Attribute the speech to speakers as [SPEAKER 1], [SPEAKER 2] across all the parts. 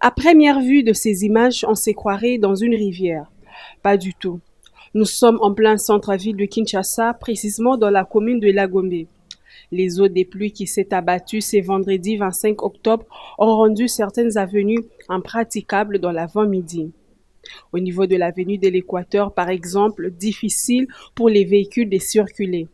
[SPEAKER 1] À première vue de ces images, on se croirait dans une rivière. Pas du tout. Nous sommes en plein centre-ville de Kinshasa, précisément dans la commune de Lagombe. Les eaux des pluies qui s'est abattues ce vendredi 25 octobre ont rendu certaines avenues impraticables dans l'avant-midi. Au niveau de l'avenue de l'Équateur, par exemple, difficile pour les véhicules de circuler.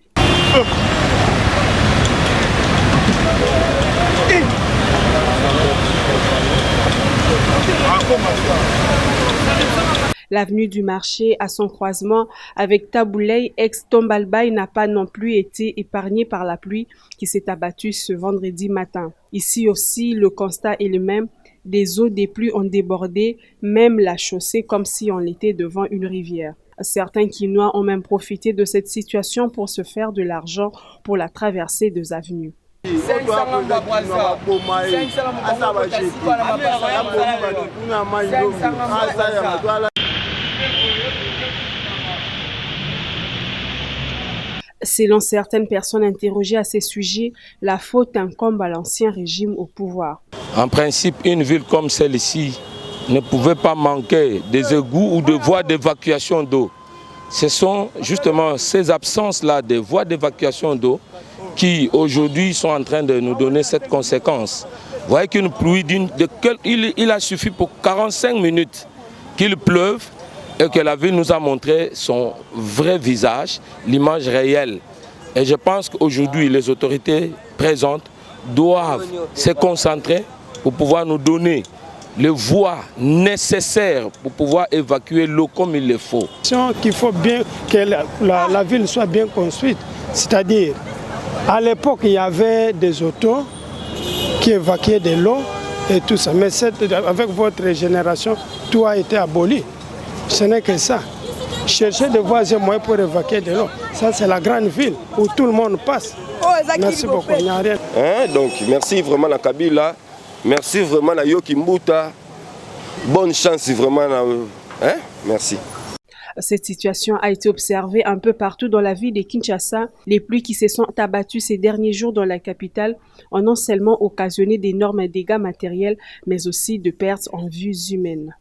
[SPEAKER 1] L'avenue du marché, à son croisement avec Tabouley, ex-Tombalbaye, n'a pas non plus été épargnée par la pluie qui s'est abattue ce vendredi matin. Ici aussi, le constat est le même. Des eaux des pluies ont débordé, même la chaussée, comme si on était devant une rivière. Certains Kinois ont même profité de cette situation pour se faire de l'argent pour la traversée des avenues. Selon certaines personnes interrogées à ces sujets, la faute incombe à l'ancien régime au pouvoir.
[SPEAKER 2] En principe, une ville comme celle-ci ne pouvait pas manquer des égouts ou de voies d'évacuation d'eau. Ce sont justement ces absences-là des voies d'évacuation d'eau qui aujourd'hui sont en train de nous donner cette conséquence. Vous voyez qu'une pluie il a suffi pour 45 minutes qu'il pleuve et que la ville nous a montré son vrai visage, l'image réelle. Et je pense qu'aujourd'hui, les autorités présentes doivent se concentrer pour pouvoir nous donner les voies nécessaires pour pouvoir évacuer l'eau comme il le faut.
[SPEAKER 3] Il faut bien que la ville soit bien construite. C'est-à-dire, à l'époque, il y avait des autos qui évacuaient de l'eau et tout ça. Mais avec votre génération, tout a été aboli. Ce n'est que ça. Chercher de voies et moyens pour évacuer de l'eau. Ça, c'est la grande ville où tout le monde passe. Merci beaucoup. Il n'y a rien.
[SPEAKER 4] Donc, merci vraiment à Kabila. Merci vraiment à Yoki Mbuta. Bonne chance vraiment. Merci.
[SPEAKER 1] Cette situation a été observée un peu partout dans la ville de Kinshasa. Les pluies qui se sont abattues ces derniers jours dans la capitale ont non seulement occasionné d'énormes dégâts matériels, mais aussi de pertes en vies humaines.